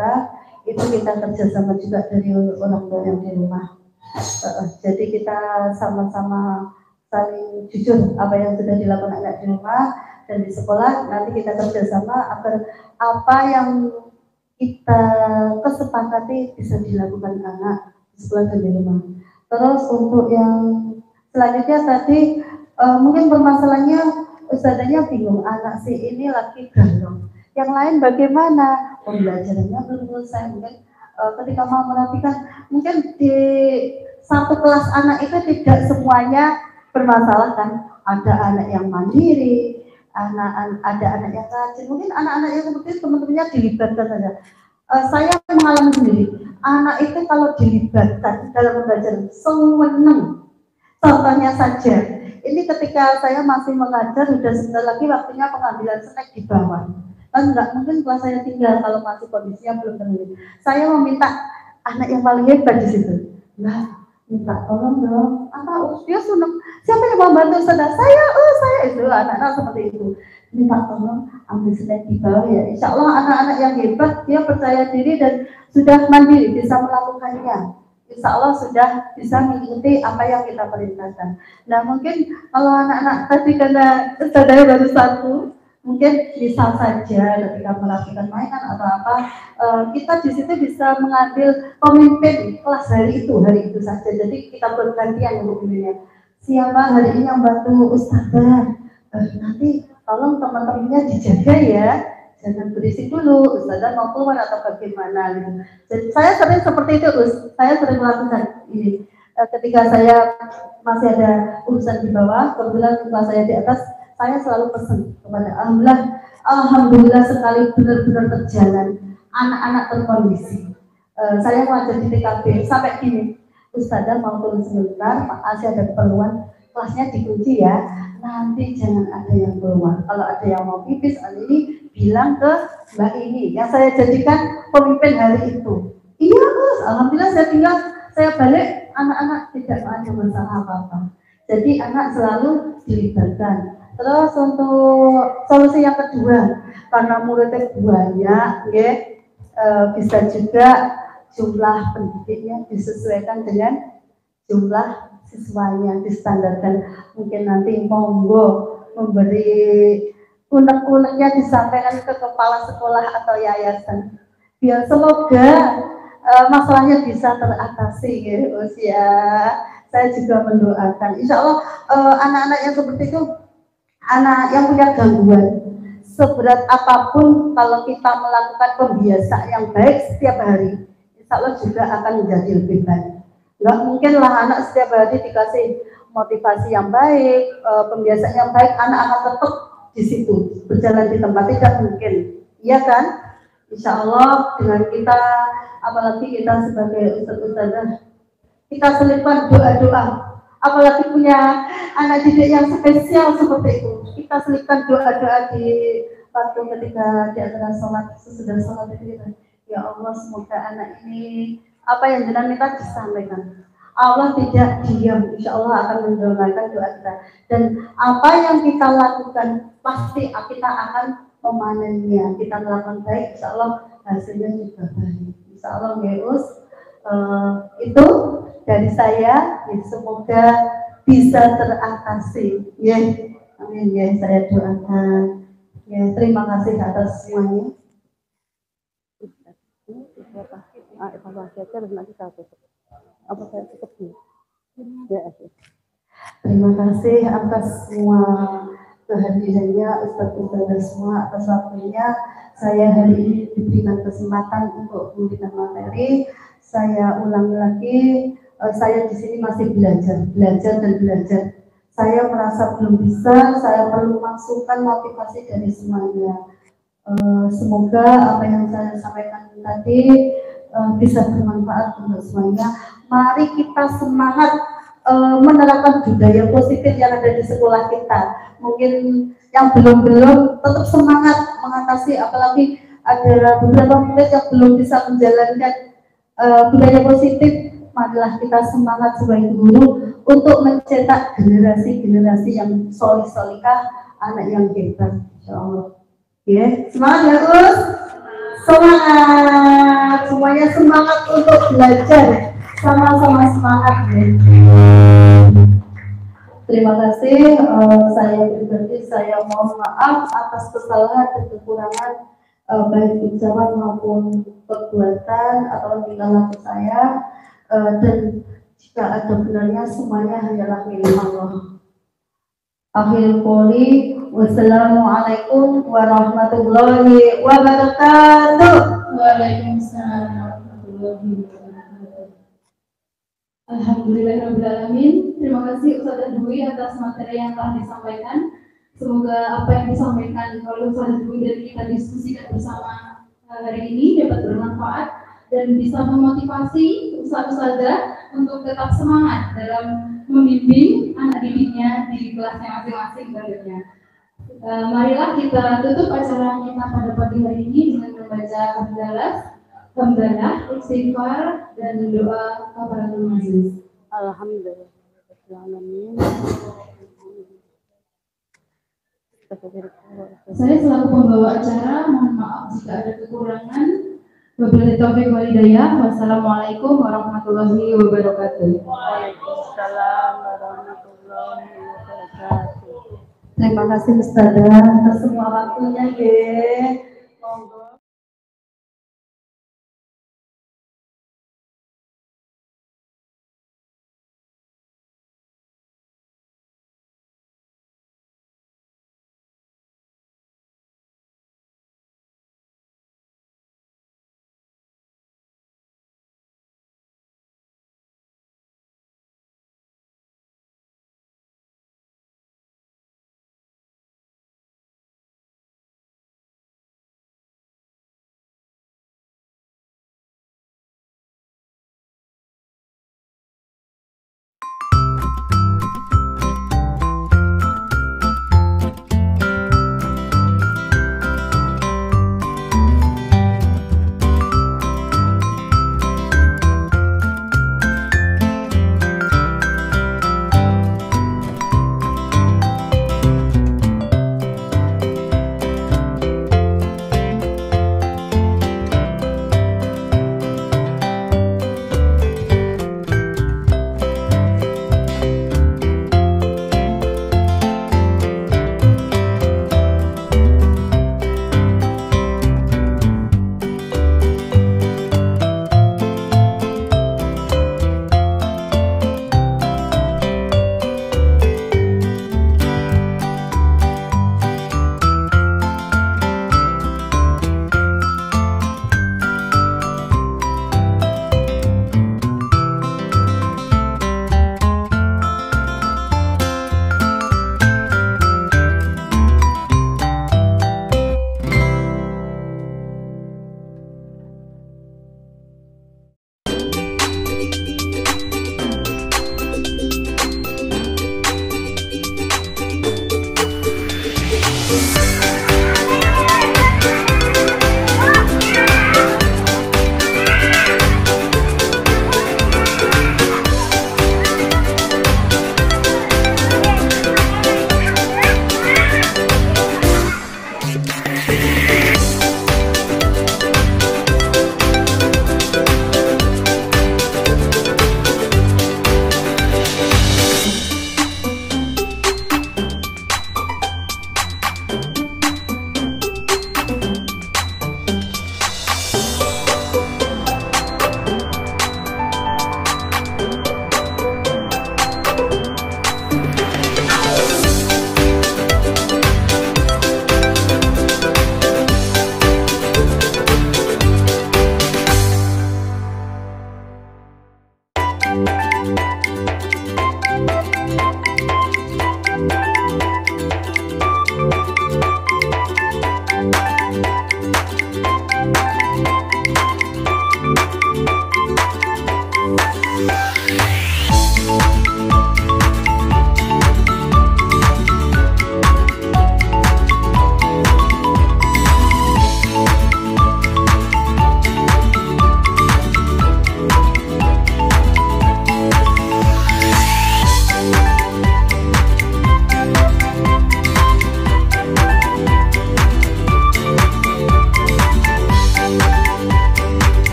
itu kita kerjasama juga dari orang tua yang di rumah. Jadi kita sama-sama saling jujur apa yang sudah dilakukan anak di rumah dan di sekolah, nanti kita kerjasama agar apa yang kita kesepakati bisa dilakukan anak di sekolah dan di rumah. Terus untuk yang selanjutnya tadi mungkin permasalahannya ustadzanya bingung, anak si ini lagi galau, yang lain bagaimana, pembelajarannya belum selesai. Mungkin ketika mau merapikan, mungkin di satu kelas anak itu tidak semuanya bermasalah kan, ada anak yang mandiri, ada anak yang rajin, mungkin anak-anak yang seperti itu teman-temannya dilibatkan saja. Saya mengalami sendiri, anak itu kalau dilibatkan dalam pembelajaran seneng. Contohnya saja, ini ketika saya masih mengajar, sudah sebentar lagi waktunya pengambilan snack di bawah. Kan enggak mungkin kelas saya tinggal kalau masih kondisinya belum terlalu. Saya meminta anak yang paling hebat di situ. Nah, minta tolong dong, apa dia sudah siapa yang mau bantu saudara saya, saya itu anak-anak seperti itu, minta tolong ambil snack di bawah ya. Insya Allah anak-anak yang hebat dia percaya diri dan sudah mandiri bisa melakukannya. Insya Allah sudah bisa mengikuti apa yang kita perintahkan. Nah mungkin kalau anak-anak tadi karena saudara baru satu, mungkin bisa saja ketika melakukan mainan atau apa, kita di situ bisa mengambil pemimpin kelas hari itu saja. Jadi kita bergantian untuk pemimpinnya. Siapa hari ini yang bantu Ustazah, nanti tolong teman-temannya dijaga ya. Jangan berisik dulu, Ustazah mau keluar atau bagaimana gitu. Jadi saya sering seperti itu, saya sering melakukan ini. Ketika saya masih ada urusan di bawah, kebetulan kelas saya di atas, saya selalu pesan kepada Alhamdulillah sekali benar-benar terjalan, anak-anak terkondisi. Saya ngajar di TKB sampai gini, Ustazah mau turun sebentar, Pak Asy ada keperluan, kelasnya dikunci ya. Nanti jangan ada yang keluar. Kalau ada yang mau pipis ini bilang ke Mbak ini yang saya jadikan pemimpin hari itu. Iya Mas, alhamdulillah saya balik anak-anak tidak ada masalah apa-apa. Jadi anak selalu dilibatkan. Terus untuk solusi yang kedua, karena muridnya banyak, ya, bisa juga jumlah pendidiknya disesuaikan dengan jumlah siswanya, distandarkan. Mungkin nanti monggo memberi unek-uneknya disampaikan ke kepala sekolah atau yayasan biar semoga masalahnya bisa teratasi ya. Saya juga mendoakan insya Allah anak-anak yang seperti itu, anak yang punya gangguan seberat apapun, kalau kita melakukan pembiasaan yang baik setiap hari, insya Allah juga akan menjadi lebih baik. Nggak mungkin lah anak setiap hari dikasih motivasi yang baik, pembiasaan yang baik, anak akan tetap di situ berjalan di tempat, tidak mungkin, iya kan? Insya Allah dengan kita, apalagi kita sebagai ustaz-ustazah, kita selipkan doa-doa, apalagi punya anak didik yang spesial seperti itu, kita selipkan doa-doa di waktu ketika di antara sholat, sesudah sholat itu kita, ya Allah semoga anak ini apa yang jenengan minta disampaikan. Allah tidak diam, insya Allah akan mendengarkan doa kita. Dan apa yang kita lakukan pasti kita akan memanennya. Kita melakukan baik, insya Allah hasilnya juga baik. Insya Allah Geus, itu dari saya. Semoga bisa teratasi. Ya, amin ya. Saya doakan. Ya, terima kasih atas semuanya. Evaluasi aja nanti kita tutup. Apa saya tutup dulu? Ya, terima kasih atas semua kehadirannya Ustaz-Ustazah semua, atas waktunya. Saya hari ini diberikan kesempatan untuk memberikan materi. Saya ulangi lagi, saya di sini masih belajar. Saya merasa belum bisa, saya perlu masukkan motivasi dari semuanya. Semoga apa yang saya sampaikan tadi bisa bermanfaat untuk semuanya. Mari kita semangat menerapkan budaya positif yang ada di sekolah kita. Mungkin yang belum tetap semangat mengatasi, apalagi ada beberapa murid yang belum bisa menjalankan budaya positif. Marilah kita semangat sebagai guru untuk mencetak generasi yang solih-solihah, anak yang hebat, insya Allah. Ya, semangat ya Gus. Semangat, semuanya semangat untuk belajar, sama-sama semangat ya. Terima kasih, saya pribadi saya mohon maaf atas kesalahan dan kekurangan baik ucapan maupun perbuatan atau tingkah laku saya, dan jika ada benarnya semuanya hanyalah milik Allah. Akhirul qouli, wassalamualaikum warahmatullahi wabarakatuh. Waalaikumsalam warahmatullahi wabarakatuh. Alhamdulillahirrahmanirrahim. Terima kasih Ustazah Dwi atas materi yang telah disampaikan. Semoga apa yang disampaikan oleh Ustazah Dwi dan kita diskusikan bersama hari ini dapat bermanfaat dan bisa memotivasi ustaz-ustazah untuk tetap semangat dalam membimbing anak didiknya di kelasnya masing-masing tentunya. Marilah kita tutup acara kita pada pagi hari ini dengan membaca hamdalah, istighfar, dan doa kafaratul majlis. Alhamdulillah. Saya selaku pembawa acara mohon maaf jika ada kekurangan. Wabillahi taufiq wal hidayah. Wassalamualaikum warahmatullahi wabarakatuh. Waalaikumsalam warahmatullahi wabarakatuh. Terima kasih Ustazah atas semua waktunya, Ge. Monggo.